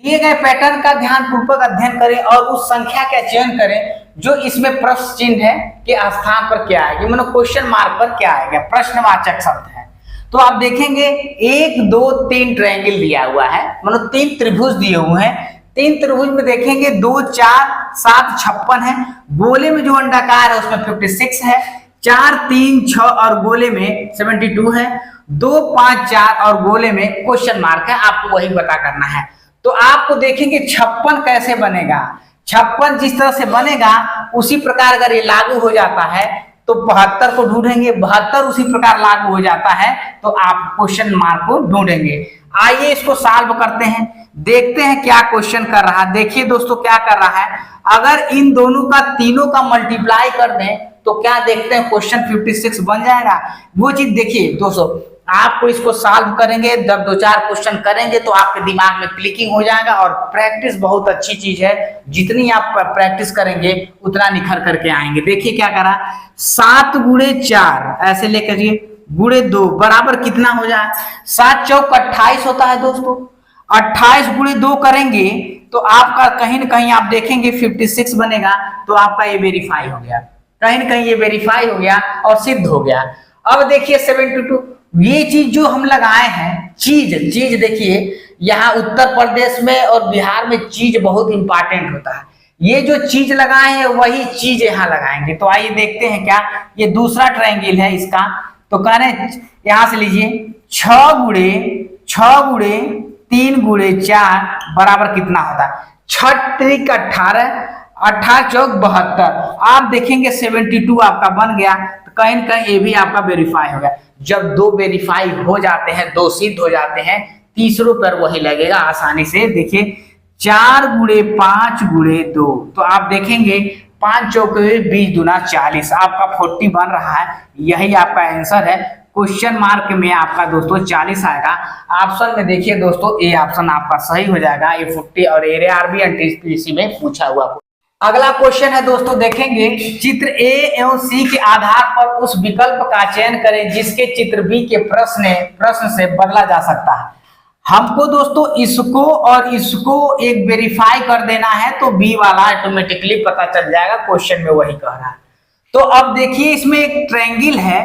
दिए गए पैटर्न का ध्यानपूर्वक अध्ययन करें और उस संख्या का चयन करें जो इसमें प्रश्न चिन्ह है के स्थान पर क्या आएगी, मतलब क्वेश्चन मार्क पर क्या आएगा, प्रश्नवाचक शब्द है। तो आप देखेंगे 1 2 3 ट्रायंगल दिया हुआ है, मतलब 3 त्रिभुज दिए हुए हैं। 3 त्रिभुज में देखेंगे 2 4 7 56 है, गोले में जो अंडाकार है उसमें 56 है, 4 3 6 और गोले में 72 है, 2 5 4 और गोले में क्वेश्चन मार्क है। आपको वही पता करना है। तो आपको देखेंगे 56 कैसे बनेगा, 56 जिस तरह से बनेगा उसी प्रकार अगर ये लागू हो जाता है तो 72 को ढूंढेंगे, 72 उसी प्रकार लागू हो जाता है तो आप क्वेश्चन मार्क को ढूंढेंगे। आइए इसको सॉल्व करते हैं, देखते हैं क्या क्वेश्चन कर रहा है। देखिए दोस्तों क्या कर रहा है, अगर इन दोनों का तीनों का मल्टीप्लाई कर दें तो क्या देखते हैं क्वेश्चन 56 बन जाएगा। वो चीज देखिए दोस्तों, आपको इसको सॉल्व करेंगे, जब 2-4 क्वेश्चन करेंगे तो आपके दिमाग में क्लिकिंग हो जाएगा। और प्रैक्टिस बहुत अच्छी चीज है, जितनी आप प्रैक्टिस करेंगे उतना निखर करके आएंगे। देखिए क्या करा, 7 गुणे 4 ऐसे लेकर गुणे 2 बराबर कितना हो जाए, 7 चौक 28 होता है दोस्तों। 28 गुणे 2 करेंगे तो आपका कहीं ना कहीं आप देखेंगे 56 बनेगा। तो आपका ये वेरीफाई हो गया, कहीं ना कहीं ये वेरीफाई हो गया और सिद्ध हो गया। अब देखिए 72, ये चीज जो हम लगाए हैं, चीज देखिए, यहाँ उत्तर प्रदेश में और बिहार में चीज बहुत इंपॉर्टेंट होता है। ये जो चीज लगाए हैं वही चीज यहाँ लगाएंगे। तो आइए देखते हैं क्या, ये दूसरा ट्रायंगल है इसका। तो कह रहे यहां से लीजिए 6 गुणे 3 गुणे 4 बराबर कितना होता है, 6 त्रिक 18, 18 चौक 72। आप देखेंगे 72 आपका बन गया। तो कहीं ना कहीं ये भी आपका वेरीफाई हो गया। जब 2 वेरीफाई हो जाते हैं, 2 सिद्ध हो जाते हैं, तीसरों पर वही लगेगा आसानी से। देखिए 4 गुणे 5 गुणे 2, तो आप देखेंगे 5 चौक 20 दूना 40, आपका 40 बन रहा है। यही आपका आंसर है। क्वेश्चन मार्क में आपका दोस्तों 40 आएगा। ऑप्शन में देखिए दोस्तों, ए ऑप्शन आपका सही हो जाएगा। ये 40 और ARB एनटीपीसी में पूछा हुआ। अगला क्वेश्चन है दोस्तों, देखेंगे चित्र ए एवं सी के आधार पर उस विकल्प का चयन करें जिसके चित्र बी के प्रश्न से बदला जा सकता है। हमको दोस्तों इसको और इसको एक वेरीफाई कर देना है तो बी वाला ऑटोमेटिकली पता चल जाएगा, क्वेश्चन में वही कह रहा है। तो अब देखिए इसमें एक ट्रायंगल है,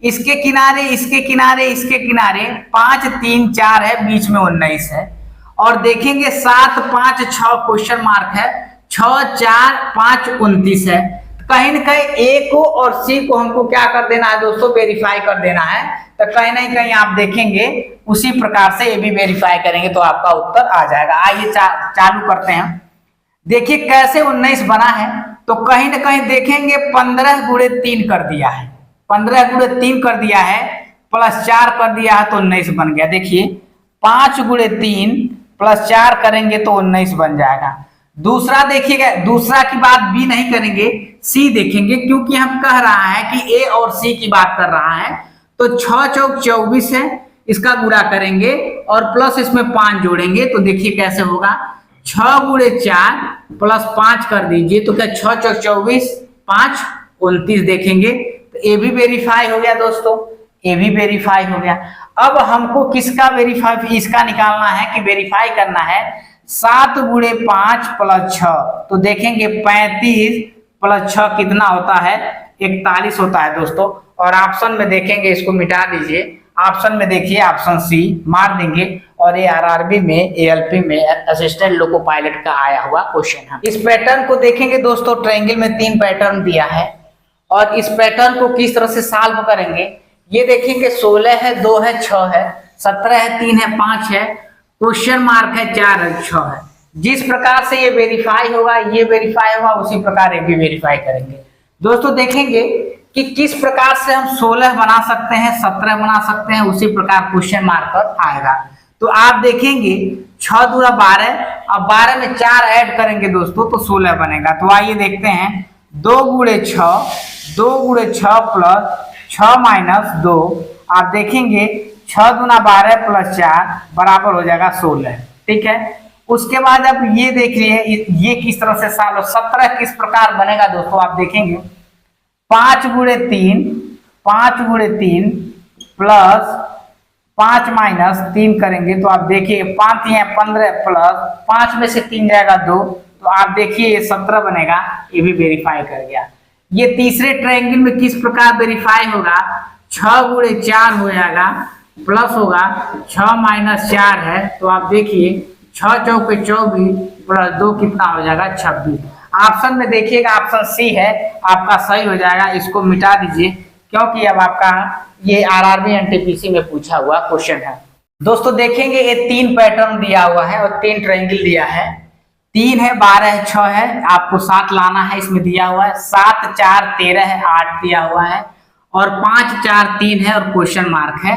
इसके किनारे इसके किनारे इसके किनारे 5 3 4 है, बीच में 19 है। और देखेंगे 7 5 6 क्वेश्चन मार्क है, 6 4 5 29 है। कहीं ना कहीं ए को और सी को हमको क्या कर देना है दोस्तों, वेरीफाई कर देना है। तो कहीं ना कहीं आप देखेंगे उसी प्रकार से ये भी वेरीफाई करेंगे तो आपका उत्तर आ जाएगा। आइए चालू करते हैं। देखिए कैसे 19 बना है, तो कहीं ना कहीं देखेंगे 15 गुणे 3 कर दिया है, 15 गुणे 3 कर दिया है, प्लस 4 कर दिया है तो 19 बन गया। देखिए 5 गुणे 3 प्लस 4 करेंगे तो 19 बन जाएगा। दूसरा देखिएगा, दूसरा की बात बी नहीं करेंगे, सी देखेंगे, क्योंकि हम कह रहा है कि ए और सी की बात कर रहा है। तो 6 चौक 24 है, इसका गुणा करेंगे और प्लस इसमें 5 जोड़ेंगे तो देखिए कैसे होगा, 6 गुणे 4 प्लस 5 कर दीजिए तो क्या 6 चौक 24 5 29 देखेंगे। तो ये भी वेरीफाई हो गया दोस्तों, ये भी वेरीफाई हो गया। अब हमको किसका वेरीफाई, इसका निकालना है कि वेरीफाई करना है। 7 गुणे 5 प्लस 6, तो देखेंगे 35 प्लस 6 कितना होता है, 41 होता है दोस्तों। और ऑप्शन में देखेंगे, इसको मिटा दीजिए, ऑप्शन में देखिए ऑप्शन सी मार देंगे। और ये ARRB में ALP में असिस्टेंट लोको पायलट का आया हुआ क्वेश्चन है। इस पैटर्न को देखेंगे दोस्तों, ट्रायंगल में 3 पैटर्न दिया है और इस पैटर्न को किस तरह से सॉल्व करेंगे ये देखेंगे। 16 है, 2 है, 6 है, 17 है, 3 है, 5 है, क्वेश्चन मार्क है, 4 है, 6 है। जिस प्रकार से ये वेरीफाई होगा, ये वेरीफाई होगा, उसी प्रकार ये भी वेरीफाई करेंगे दोस्तों। देखेंगे कि किस प्रकार से हम 16 बना सकते हैं, 17 बना सकते हैं, उसी प्रकार क्वेश्चन मार्कर आएगा। तो आप देखेंगे 6 दूना 12, अब 12 में 4 ऐड करेंगे दोस्तों तो 16 बनेगा। तो आइए देखते हैं, 2 गुणे 6, 2 गुणे 6 प्लस 6 माइनस 2, आप देखेंगे 6 दूना 12 प्लस 4 बराबर हो जाएगा 16, ठीक है। उसके बाद अब ये देख लीजिए ये किस तरह से सॉल्व, 17 किस प्रकार बनेगा दोस्तों, आप देखेंगे 5 गुणे 3 प्लस 5 माइनस 3 करेंगे तो आप देखिए 5 है 15 प्लस 5 में से 3 जाएगा 2, तो आप देखिए ये 17 बनेगा, ये भी वेरीफाई कर गया। ये तीसरे ट्रायंगल में किस प्रकार वेरीफाई होगा, 6 गुणे 4 हो जाएगा प्लस होगा 6 माइनस 4 है, तो आप देखिए 6 चौके 24 प्लस 2 कितना हो जाएगा 26। ऑप्शन में देखिएगा ऑप्शन सी है आपका सही हो जाएगा, इसको मिटा दीजिए क्योंकि अब आपका ये आरआरबी एनटीपीसी में पूछा हुआ क्वेश्चन है। दोस्तों देखेंगे ये 3 पैटर्न दिया हुआ है और 3 ट्रायंगल दिया है, 3 है 12 है 6 है, आपको 7 लाना है, इसमें दिया हुआ है 7 4 13 है 8 दिया हुआ है और 5 4 3 है और क्वेश्चन मार्क है।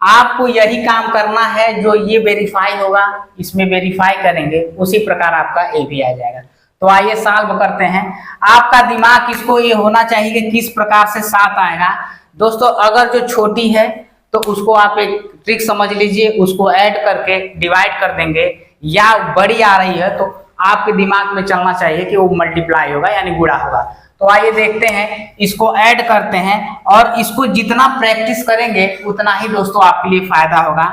आपको यही काम करना है, जो ये वेरीफाई होगा इसमें वेरीफाई करेंगे उसी प्रकार आपका ए भी आ जाएगा। तो आइए सॉल्व करते हैं। आपका दिमाग इसको ये होना चाहिए कि किस प्रकार से 7 आएगा। दोस्तों अगर जो छोटी है तो उसको आप एक ट्रिक समझ लीजिए, उसको ऐड करके डिवाइड कर देंगे, या बड़ी आ रही है तो आपके दिमाग में चलना चाहिए कि वो मल्टीप्लाई होगा यानी गुणा होगा। तो आइए देखते हैं, इसको ऐड करते हैं और इसको जितना प्रैक्टिस करेंगे उतना ही दोस्तों आपके लिए फायदा होगा।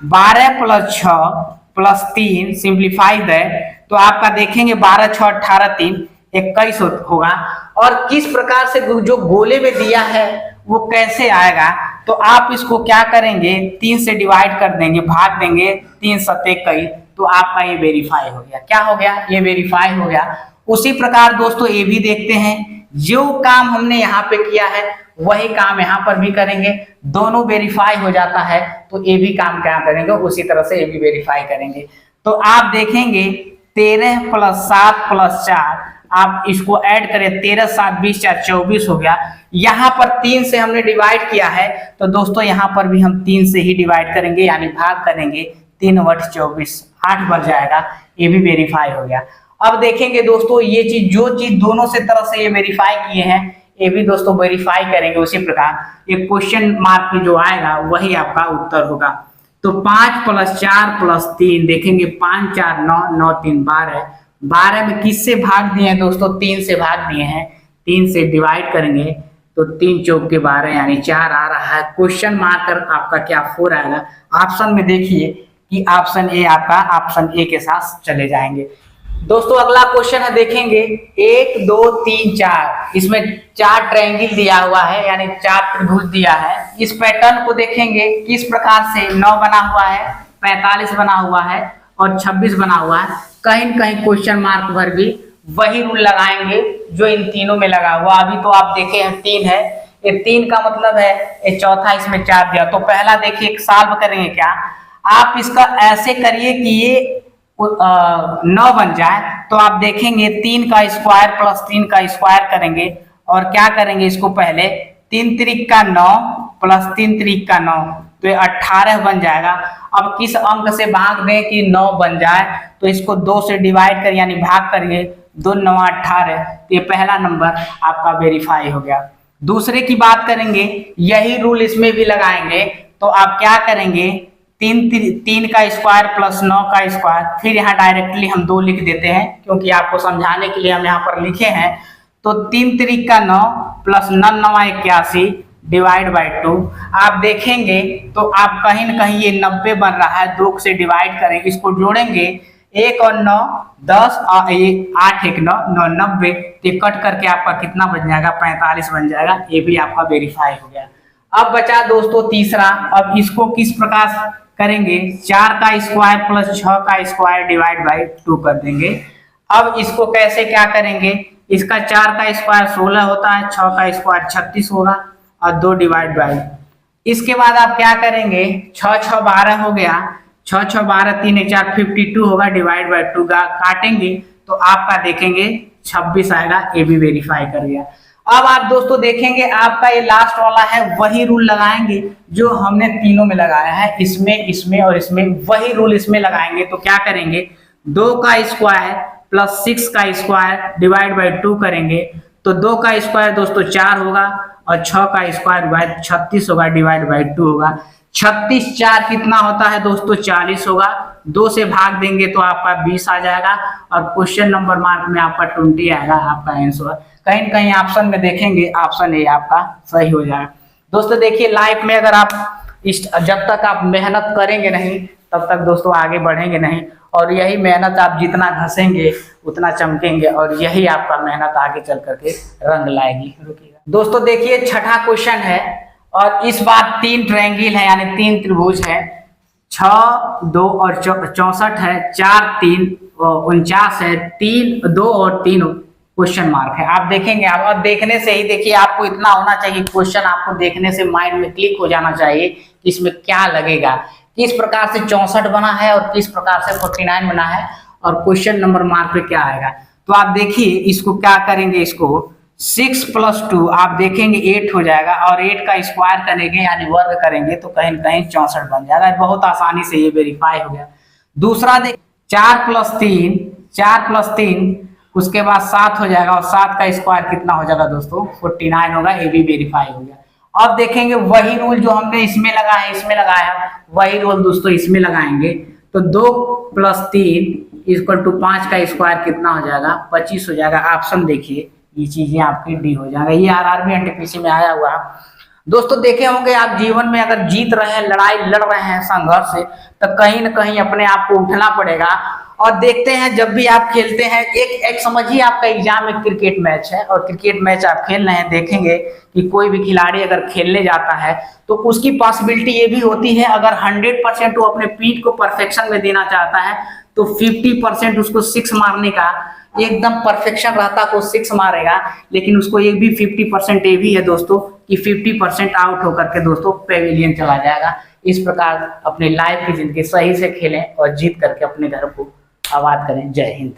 12 प्लस 6 प्लस 3 सिंप्लीफाई है तो आपका देखेंगे 12 6 18 3 21 होगा। और किस प्रकार से जो गोले में दिया है वो कैसे आएगा, तो आप इसको क्या करेंगे 3 से डिवाइड कर देंगे, भाग देंगे 3 7 21, तो आपका ये वेरीफाई हो गया। क्या हो गया, ये वेरीफाई हो गया। उसी प्रकार दोस्तों ये भी देखते हैं, जो काम हमने यहाँ पे किया है वही काम यहाँ पर भी करेंगे, दोनों वेरीफाई हो जाता है तो ये भी काम क्या करेंगे उसी तरह से ये भी वेरीफाई करेंगे। तो आप देखेंगे 13 प्लस 7 प्लस 4, आप इसको ऐड करें 13 7 20 4 24 हो गया। यहाँ पर 3 से हमने डिवाइड किया है तो दोस्तों यहाँ पर भी हम 3 से ही डिवाइड करेंगे यानी भाग करेंगे, 3 बट 24 8 बन जाएगा, ये भी वेरीफाई हो गया। अब देखेंगे दोस्तों ये चीज, जो चीज दोनों से तरह से ये वेरीफाई किए हैं ये भी दोस्तों वेरीफाई करेंगे उसी प्रकार। एक क्वेश्चन मार्क जो आएगा वही आपका उत्तर होगा। तो 5 प्लस 4 प्लस 3 देखेंगे 5 4 9 9 3 12, 12 में किससे भाग दिए हैं दोस्तों, 3 से भाग दिए हैं, 3 से डिवाइड करेंगे तो 3 चौक के 12 यानी 4 आ रहा है। क्वेश्चन मार्कर आपका क्या 4 आएगा। ऑप्शन में देखिए कि ऑप्शन ए आपका, ऑप्शन ए के साथ चले जाएंगे। दोस्तों अगला क्वेश्चन है, देखेंगे 1 2 3 4, इसमें 4 ट्रायंगल दिया हुआ है यानी 4 त्रिभुज दिया है। इस पैटर्न को देखेंगे किस प्रकार से 9 बना हुआ है, 45 बना हुआ है और 26 बना हुआ है। कहीं न कहीं क्वेश्चन मार्क पर भी वही रूल लगाएंगे जो इन तीनों में लगा हुआ। अभी तो आप देखे हैं 3 है, ये 3 का मतलब है ये चौथा इसमें 4 दिया। तो पहला देखिए सॉल्व करेंगे क्या, आप इसका ऐसे करिए कि ये 9 बन जाए, तो आप देखेंगे 3 का स्क्वायर प्लस 3 का स्क्वायर करेंगे और क्या करेंगे इसको पहले 3 त्रिक का 9 प्लस 3 त्रिक का 9, तो ये 18 बन जाएगा। अब किस अंक से भाग दें कि 9 बन जाए, तो इसको 2 से डिवाइड कर यानी भाग करिए, 2 9 18, तो ये पहला नंबर आपका वेरीफाई हो गया। दूसरे की बात करेंगे, यही रूल इसमें भी लगाएंगे, तो आप क्या करेंगे 3 का स्क्वायर प्लस 9 का स्क्वायर, फिर यहाँ डायरेक्टली हम 2 लिख देते हैं क्योंकि आपको समझाने के लिए हम यहाँ पर लिखे हैं। तो 3 त्रिक का 9 प्लस 9 9 81 डिवाइड बाई 2, आप देखेंगे तो आप कहीं न कहीं ये 90 बन रहा है, 2 से डिवाइड करें, इसको जोड़ेंगे 1 और 9 10 और 8 1 9 9 90, तो कट करके आपका कितना बन जाएगा 45 बन जाएगा। ये भी आपका वेरीफाई हो गया। अब बचा दोस्तों तीसरा, अब इसको किस प्रकार करेंगे, 4 का स्क्वायर प्लस 6 का स्क्वायर डिवाइड बाई 2 कर देंगे। अब इसको कैसे क्या करेंगे, इसका 4 का स्क्वायर 16 होता है, 6 का स्क्वायर 36 होगा और 2 डिवाइड बाई। इसके बाद आप क्या करेंगे 6 6 12 हो गया, 6 6 12 3 1 4 52 होगा, डिवाइड बाई 2 का काटेंगे तो आपका देखेंगे 26 आएगा, ये भी वेरीफाई कर गया। अब आप दोस्तों देखेंगे आपका ये लास्ट वाला है, वही रूल लगाएंगे जो हमने तीनों में लगाया है, इसमें इसमें और इसमें, वही रूल इसमें लगाएंगे। तो क्या करेंगे 2 का स्क्वायर प्लस 6 का स्क्वायर डिवाइड बाई 2 करेंगे, तो 2 का स्क्वायर दोस्तों 4 होगा और 6 का स्क्वायर बाई 36 होगा, डिवाइड बाई 2 होगा। 36 4 कितना होता है दोस्तों 40 होगा, 2 से भाग देंगे तो आपका 20 आ जाएगा और क्वेश्चन नंबर मार्क में आपका 20 आएगा आपका आंसर। कहीं न कहीं ऑप्शन में देखेंगे ऑप्शन ए आपका सही हो जाएगा। दोस्तों देखिए लाइफ में अगर आप जब तक आप मेहनत करेंगे नहीं तब तक दोस्तों आगे बढ़ेंगे नहीं, और यही मेहनत आप जितना घसेंगे उतना चमकेंगे, और यही आपका मेहनत आगे चल करके रंग लाएगी। रुकिएगा दोस्तों, देखिए छठा क्वेश्चन है, और इस बार 3 ट्रायंगल है यानी 3 त्रिभुज है। 6, 2 और 64 है, 4, 3 49 है, 3, 2 और 3 क्वेश्चन मार्क है। आप देखेंगे, अब देखने से ही देखिए आपको इतना होना चाहिए, क्वेश्चन आपको देखने से माइंड में क्लिक हो जाना चाहिए कि इसमें क्या लगेगा, किस प्रकार से 64 बना है और किस प्रकार से 49 बना है, और क्वेश्चन नंबर मार्क पे क्या आएगा। तो आप देखिए इसको क्या करेंगे, इसको 6 + 2 आप देखेंगे 8 हो जाएगा, और 8 का स्क्वायर करेंगे यानी वर्ग करेंगे तो कहीं न कहीं 64 बन जाएगा। बहुत आसानी से ये वेरीफाई हो गया। दूसरा देख 4 + 3 उसके बाद 7 हो जाएगा, और 7 का स्क्वायर कितना हो जाएगा दोस्तों 49 होगा, ये भी वेरीफाई हो गया। अब देखेंगे वही रूल जो हमने इसमें लगाया है, इसमें लगाया वही रूल दोस्तों इसमें लगाएंगे, तो 2 + 3 = 5 का स्क्वायर कितना हो जाएगा 25 हो जाएगा। ऑप्शन देखिए, ये चीजें आपकी डी हो जाएगा। ये आरआरबी एनटीपीसी में आया हुआ है दोस्तों। देखे होंगे आप जीवन में अगर जीत रहे हैं, लड़ाई लड़ रहे हैं संघर्ष से, तो कहीं न कहीं अपने आप को उठना पड़ेगा। और देखते हैं जब भी आप खेलते हैं, एक समझिए आपका एग्जाम में क्रिकेट मैच है, और क्रिकेट मैच आप खेल रहे हैं, देखेंगे कि कोई भी खिलाड़ी अगर खेलने जाता है तो उसकी पॉसिबिलिटी ये भी होती है, अगर 100% वो अपने पीठ को परफेक्शन में देना चाहता है तो 50% उसको 6 मारने का एकदम परफेक्शन रहता को 6 मारेगा, लेकिन उसको ये भी 50% ये भी है दोस्तों कि 50% आउट होकर के दोस्तों पेविलियन चला जाएगा। इस प्रकार अपने लाइफ की जिंदगी सही से खेलें और जीत करके अपने घर को आबाद करें। जय हिंद।